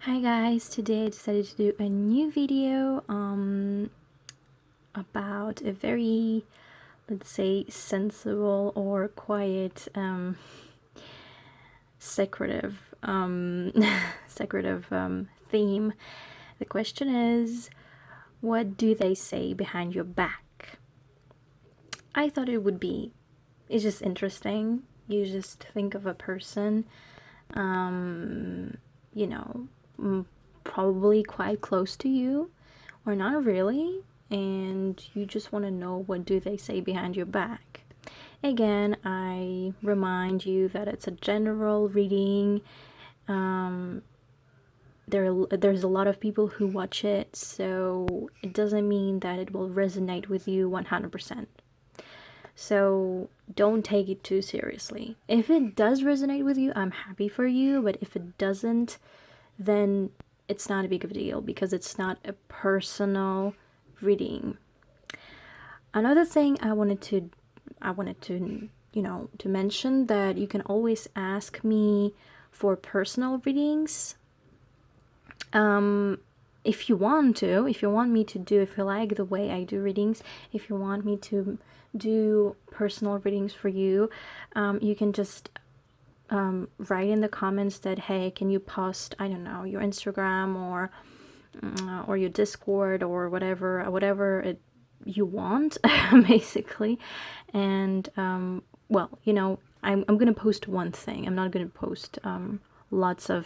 Hi guys, today I decided to do a new video about a very, let's say, sensible or quiet secretive secretive theme. The question is, what do they say behind your back? I thought it's just interesting. You just think of a person, you know, probably quite close to you or not really, and you just want to know what do they say behind your back. Again, I remind you that it's a general reading. There's a lot of people who watch it, so it doesn't mean that it will resonate with you 100%. So don't take it too seriously. If it does resonate with you, I'm happy for you, but if it doesn't, then it's not a big of a deal because it's not a personal reading. Another thing I wanted to to mention that you can always ask me for personal readings. If you want me to do, if you like the way I do readings, if you want me to do personal readings for you, you can just write in the comments that, hey, can you post, I don't know, your Instagram or your Discord or whatever you want, basically. And well, I'm gonna post one thing. I'm not gonna post lots of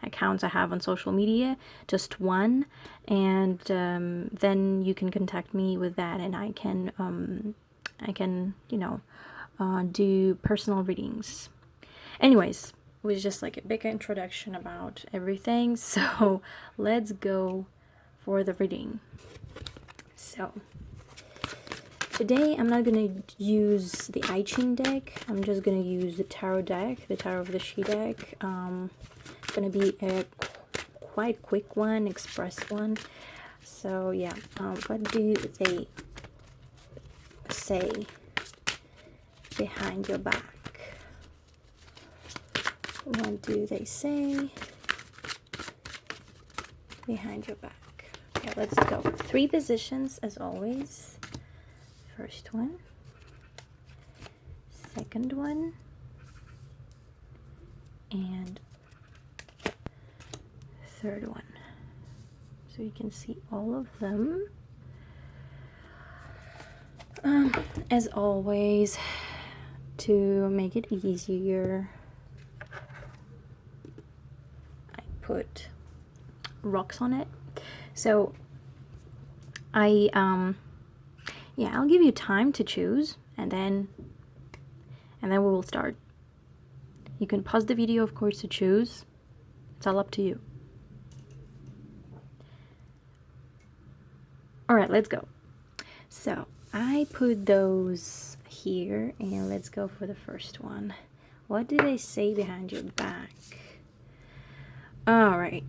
accounts I have on social media, just one, and then you can contact me with that, and I can do personal readings. Anyways, it was just like a big introduction about everything, so let's go for the reading. So today I'm not gonna use the I Ching deck. I'm just gonna use the tarot deck, the Tarot of the She deck. It's gonna be a quite quick one, express one. So yeah, what do they say behind your back? What do they say behind your back? Okay, let's go. 3 positions as always. First one, second one, and third one. So you can see all of them. As always, to make it easier, I put rocks on it. So I'll give you time to choose, and then we will start. You can pause the video, of course, to choose. It's all up to you. All right, let's go. So I put those here, and let's go for the first one. What do they say behind your back? All right.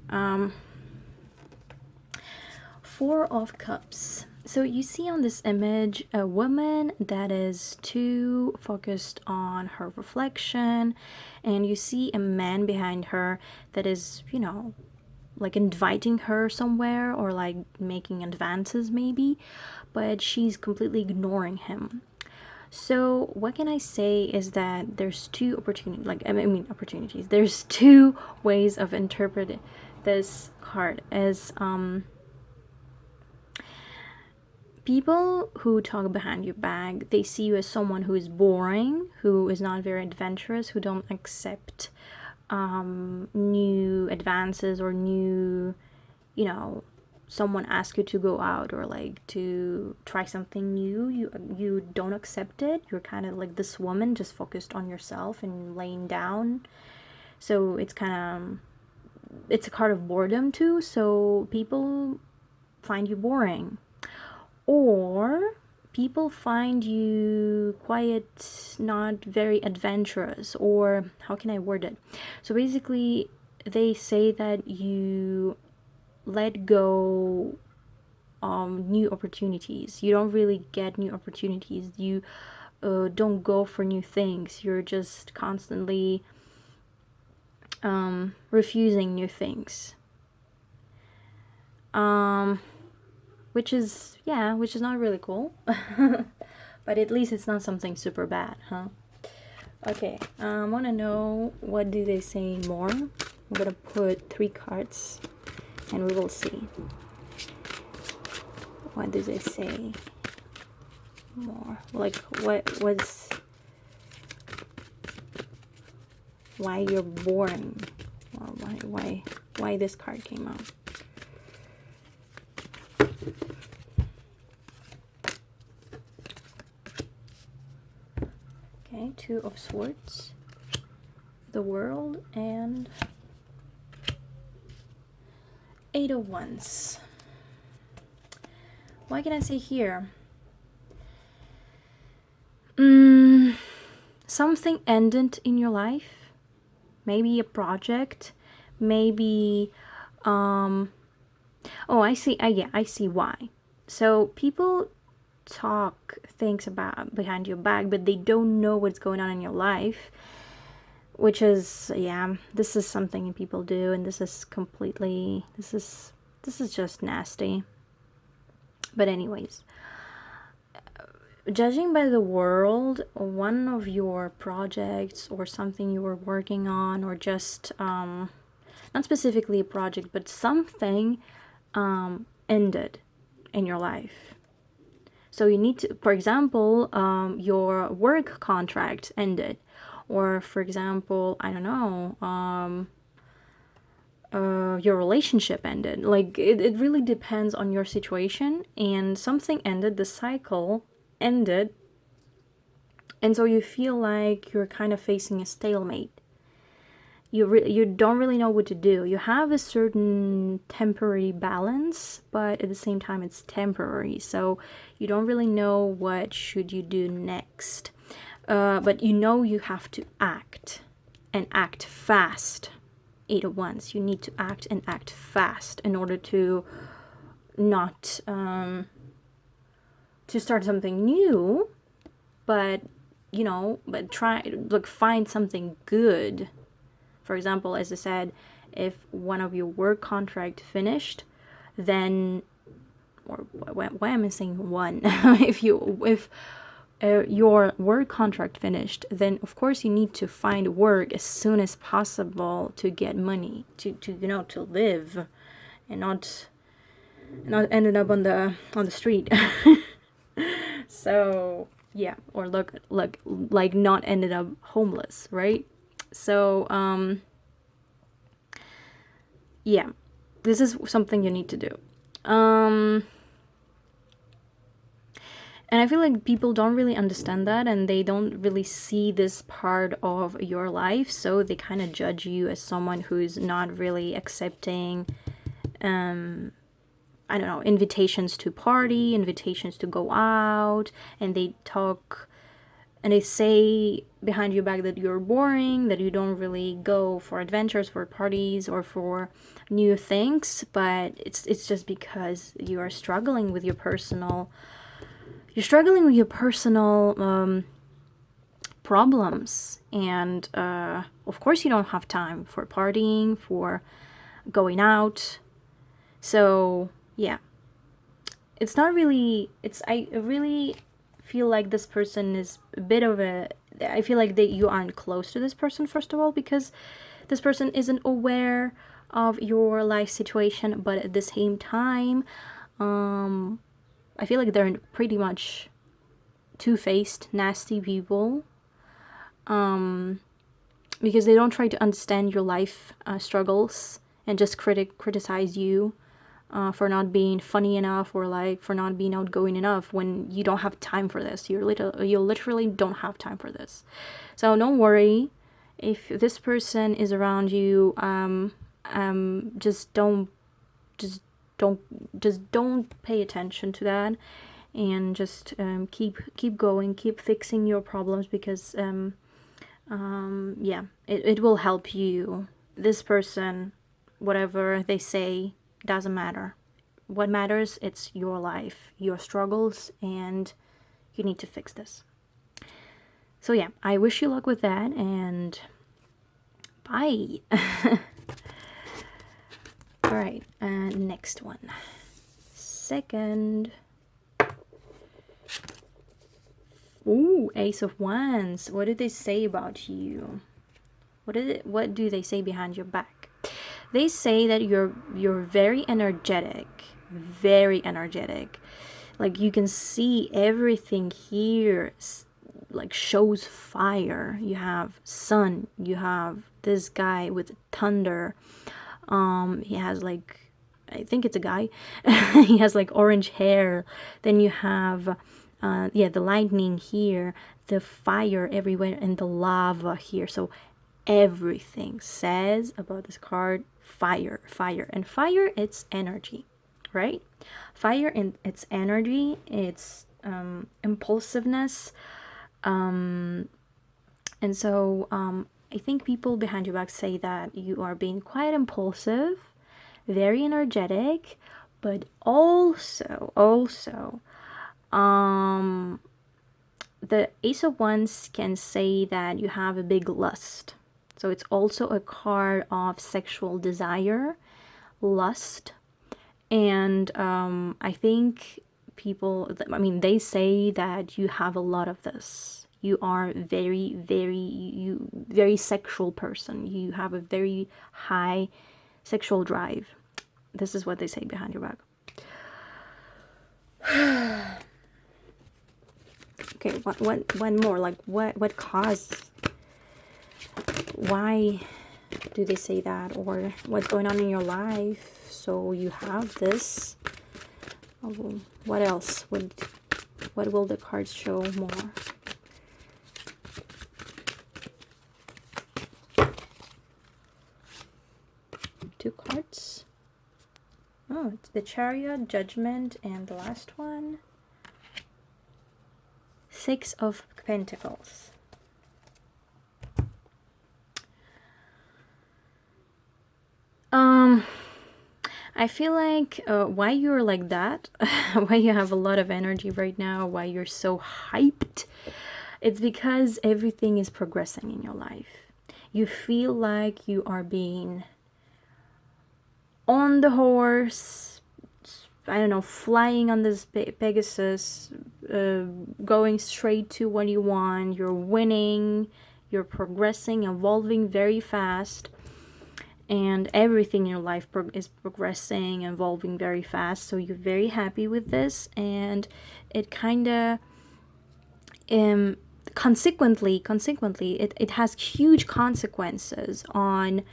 4 of Cups. So you see on this image a woman that is too focused on her reflection, and you see a man behind her that is, like inviting her somewhere or like making advances maybe, but she's completely ignoring him. So what can I say is that there's 2 opportunities. There's 2 ways of interpreting this card as people who talk behind your back, they see you as someone who is boring, who is not very adventurous, who don't accept new advances or new, someone asks you to go out or like to try something new, you don't accept it. You're kind of like this woman just focused on yourself and laying down. So it's a card of boredom too, so people find you boring. Or people find you quiet, not very adventurous, or how can I word it? So basically, they say that you let go new opportunities. You don't really get new opportunities. You don't go for new things. You're just constantly refusing new things. Which is not really cool. But at least it's not something super bad, huh? Okay, I want to know what do they say more. I'm gonna put 3 cards and we will see. What do they say more? Like what's why you're boring, or why this card came out. Okay, 2 of Swords, the World, and 8 of Wands. What can I say here? Something ended in your life. Maybe a project. Maybe, oh, I see. I see why. So people talk things about behind your back, but they don't know what's going on in your life. Which is, yeah, this is something people do, and this is completely, this is just nasty. But anyways, judging by the world, one of your projects or something you were working on, or just not specifically a project, but something ended in your life. So you need to, for example, your work contract ended, or for example, I don't know, your relationship ended. Like it really depends on your situation, and something ended, the cycle ended, and so you feel like you're kind of facing a stalemate. You don't really know what to do. You have a certain temporary balance, but at the same time it's temporary, so you don't really know what should you do next. But you know you have to act, and act fast. 8 of Wands, you need to act and act fast in order to not to start something new, but try, like, find something good. For example, as I said, if one of your work contract finished, then, or why am I saying one? if your work contract finished, then of course you need to find work as soon as possible to get money to to live, and not ended up on the street. So yeah, or look like not ended up homeless, right? So yeah, this is something you need to do. And I feel like people don't really understand that, and they don't really see this part of your life, so they kind of judge you as someone who's not really accepting, I don't know, invitations to party, invitations to go out, and they talk and they say behind your back that you're boring, that you don't really go for adventures, for parties, or for new things, but it's just because you are struggling with your personal problems, and of course you don't have time for partying, for going out. So yeah, it's not really, I really feel like this person is a bit of a, I feel like that you aren't close to this person, first of all, because this person isn't aware of your life situation, but at the same time, I feel like they're pretty much two-faced, nasty people, because they don't try to understand your life struggles, and just criticize you for not being funny enough, or like for not being outgoing enough, when you don't have time for this. You literally don't have time for this. So don't worry if this person is around you. Just don't pay attention to that, and just keep going, keep fixing your problems, because yeah, it will help you. This person, whatever they say, doesn't matter. What matters, it's your life, your struggles, and you need to fix this. So yeah, I wish you luck with that, and Bye. All right, and next one. Second. Ooh, Ace of Wands. What did they say about you? What do they say behind your back? They say that you're very energetic. Very energetic. Like you can see everything here like shows fire. You have sun, you have this guy with thunder. He has like, I think it's a guy. He has like orange hair. Then you have yeah, the lightning here, the fire everywhere, and the lava here. So everything says about this card fire, fire. And fire, it's energy, right? Fire and its energy, it's impulsiveness. And so I think people behind your back say that you are being quite impulsive, very energetic, but also the Ace of Wands can say that you have a big lust. So it's also a card of sexual desire, lust. And I think people, I mean, they say that you have a lot of this. You are very sexual person. You have a very high sexual drive. This is what they say behind your back. Okay, one more. Like what caused? Why do they say that? Or what's going on in your life? So you have this. Oh, what else? What will the cards show more? Two cards. Oh, it's the Chariot, Judgment, and the last one, Six of Pentacles. I feel like why you're like that, why you have a lot of energy right now, why you're so hyped, it's because everything is progressing in your life. You feel like you are being on the horse, I don't know, flying on this Pegasus, going straight to what you want. You're winning, you're progressing, evolving very fast, and everything in your life is progressing, evolving very fast. So you're very happy with this, and it kind of consequently it has huge consequences on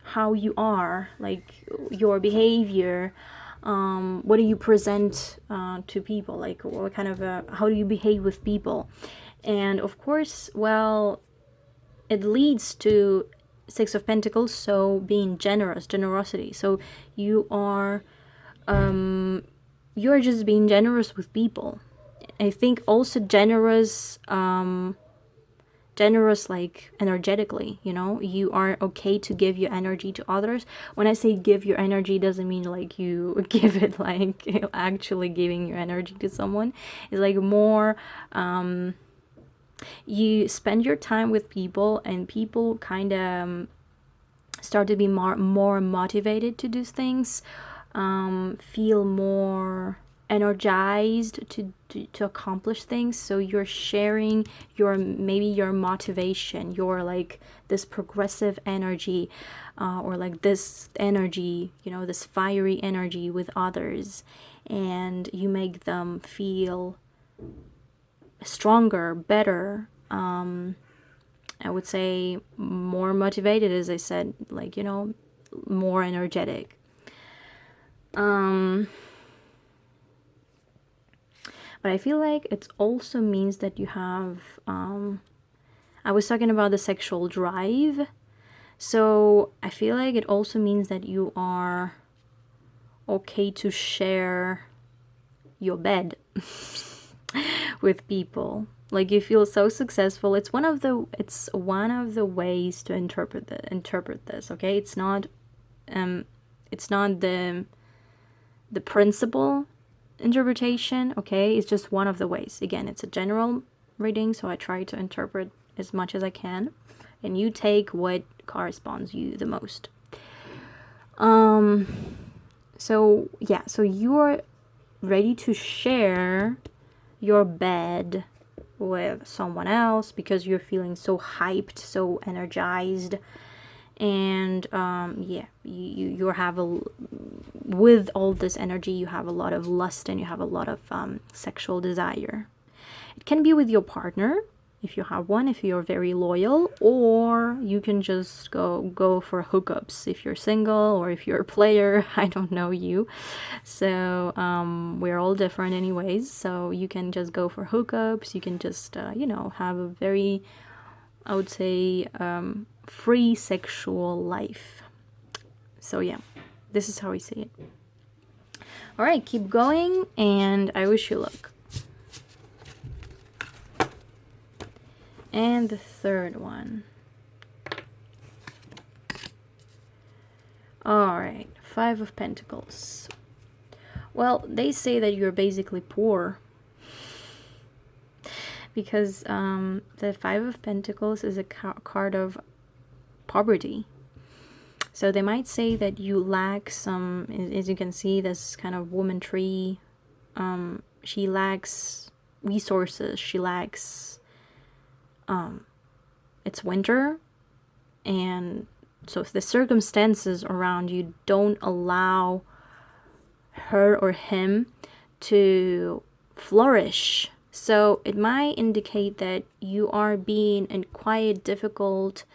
how you are, like your behavior, what do you present to people, like what kind of how do you behave with people. And of course, well, it leads to Six of Pentacles, so being generosity. So you are you're just being generous with people. I think also generous like energetically, you know, you are okay to give your energy to others. When I say give your energy, doesn't mean like you give it like actually giving your energy to someone. It's like more you spend your time with people, and people kind of start to be more motivated to do things, feel more energized to accomplish things. So you're sharing maybe your motivation, your like this progressive energy, or like this energy, you know, this fiery energy with others, and you make them feel stronger, better, I would say more motivated, as I said, like, you know, more energetic. But I feel like it also means that you have, I was talking about the sexual drive. So I feel like it also means that you are okay to share your bed with people. Like you feel so successful. It's one of the ways to interpret this. Okay, it's not the principal interpretation. Okay, it's just one of the ways. Again, it's a general reading, so I try to interpret as much as I can and you take what corresponds you the most. So yeah, so you're ready to share your bed with someone else because you're feeling so hyped, so energized, and yeah, you have with all this energy, you have a lot of lust and you have a lot of sexual desire. It can be with your partner if you have one, if you're very loyal, or you can just go for hookups if you're single or if you're a player. I don't know you, so we're all different anyways, so you can just go for hookups. You can just have a very, I would say, free sexual life. So yeah, this is how I see it. All right, keep going, and I wish you luck. And the third one. All right, Five of Pentacles. Well, they say that you're basically poor, because the Five of Pentacles is a card of poverty. So they might say that you lack some, as you can see, this kind of woman tree. She lacks resources. She lacks, it's winter, and so if the circumstances around you don't allow her or him to flourish, so it might indicate that you are being in quite difficult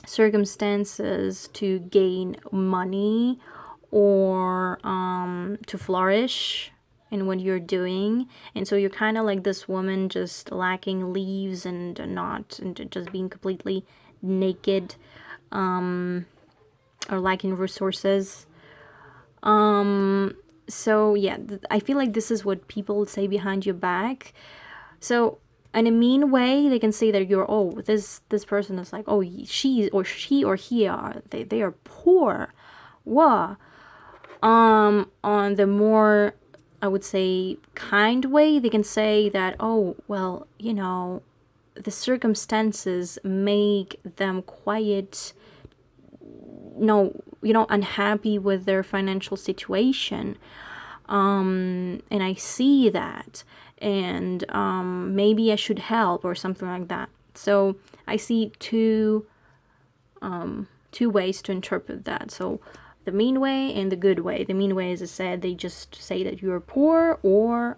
circumstances to gain money or to flourish in what you're doing. And so you're kind of like this woman just lacking leaves and just being completely naked, or lacking resources. So yeah, I feel like this is what people say behind your back. So in a mean way, they can say that you're, oh, this person is like, oh, she or he are, they are poor. Whoa. On the more, I would say, kind way, they can say that, oh, well, the circumstances make them quite, unhappy with their financial situation. And I see that, and maybe I should help or something like that. So I see two ways to interpret that. So the mean way and the good way. The mean way, as I said, they just say that you're poor, or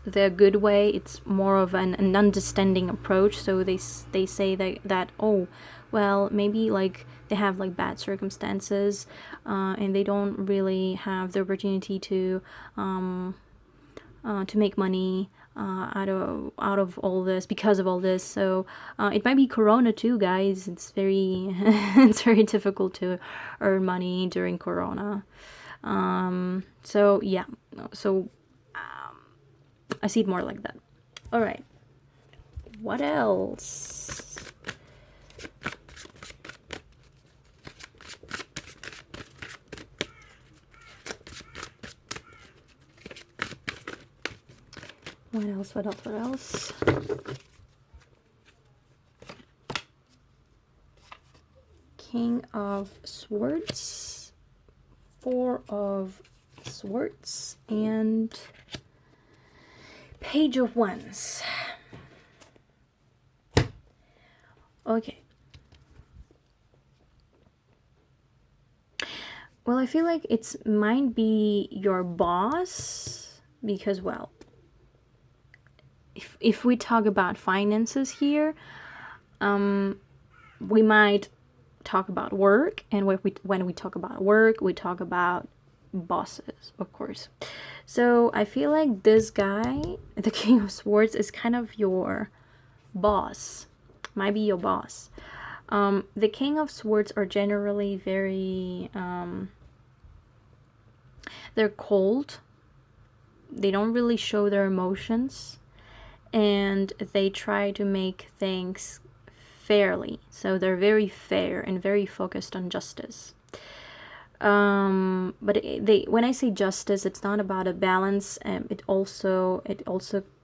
the good way, it's more of an understanding approach. So they say that oh, well, maybe like they have like bad circumstances, and they don't really have the opportunity to make money out of all this, because of all this. So it might be Corona too, guys. It's very it's very difficult to earn money during Corona. So yeah, so I see it more like that. All right, what else? What else? King of Swords, Four of Swords, and Page of Wands. Okay. Well, I feel like it might be your boss, because, well, if we talk about finances here, we might talk about work, and when we talk about work, we talk about bosses, of course. So I feel like this guy, the King of Swords, is kind of your boss, might be your boss. The King of Swords are generally very they're cold. They don't really show their emotions, and they try to make things fairly. So they're very fair and very focused on justice. But they, when I say justice, it's not about a balance. It also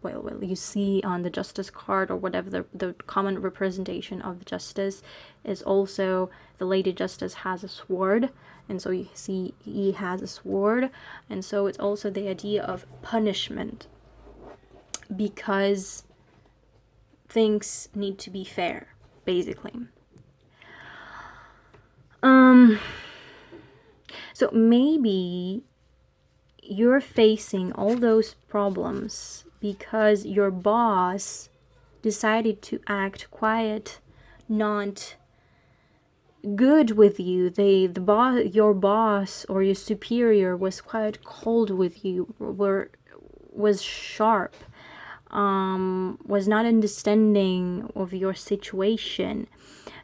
well, you see on the justice card or whatever, the common representation of the justice is also the Lady Justice has a sword, and so you see he has a sword, and so it's also the idea of punishment, because things need to be fair, basically. So maybe you're facing all those problems because your boss decided to act quite not good with you. Your boss or your superior was quite cold with you, was sharp, was not understanding of your situation.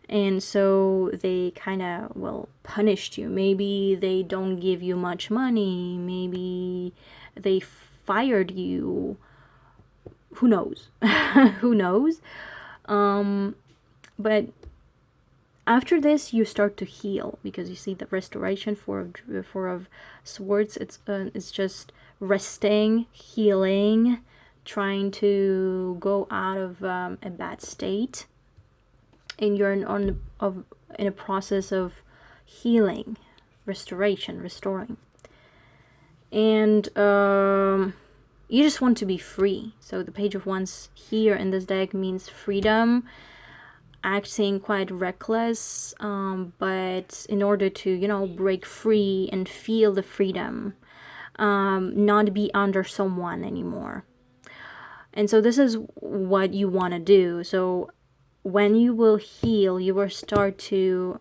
And so they kind of, well, punished you. Maybe they don't give you much money. Maybe they fired you. Who knows? Who knows? But after this, you start to heal, because you see the restoration for of swords. It's just resting, healing, trying to go out of a bad state. And you're in a process of healing, restoration, restoring. And you just want to be free. So the Page of Wands here in this deck means freedom, acting quite reckless, but in order to, you know, break free and feel the freedom, not be under someone anymore. And so this is what you want to do. So when you will heal, you will start to,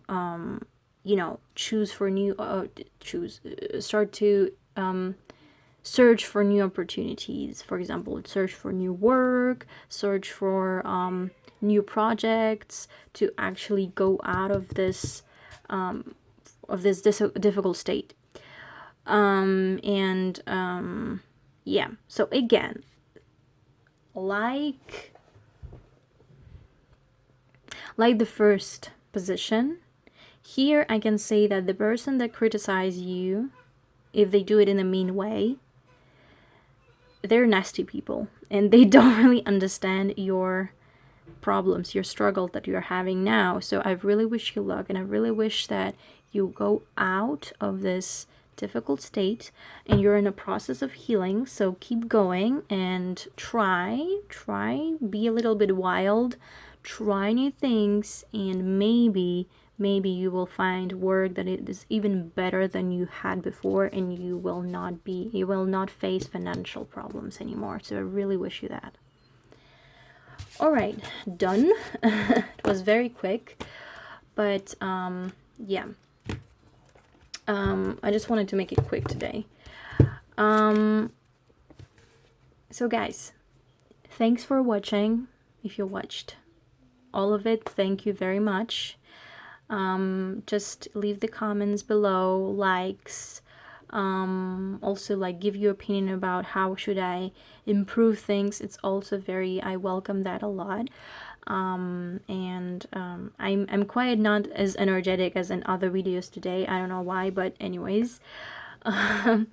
you know, start to search for new opportunities. For example, search for new work, search for new projects, to actually go out of this difficult state. Yeah. So again, like the first position, here I can say that the person that criticizes you, if they do it in a mean way, they're nasty people, and they don't really understand your problems, your struggle that you're having now. So I really wish you luck, and I really wish that you go out of this difficult state, and you're in a process of healing. So keep going and try, be a little bit wild, try new things, and maybe you will find work that is even better than you had before, and you will not face financial problems anymore. So I really wish you that. All right, done. It was very quick, but yeah. I just wanted to make it quick today. So guys, thanks for watching. If you watched all of it, thank you very much. Just leave the comments below, likes, also like give your opinion about how should I improve things. It's also I welcome that a lot. I'm quite not as energetic as in other videos today. I don't know why, but anyways, thank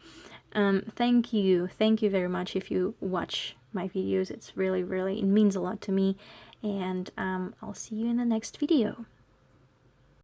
you very much if you watch my videos. It's really, it means a lot to me, and I'll see you in the next video.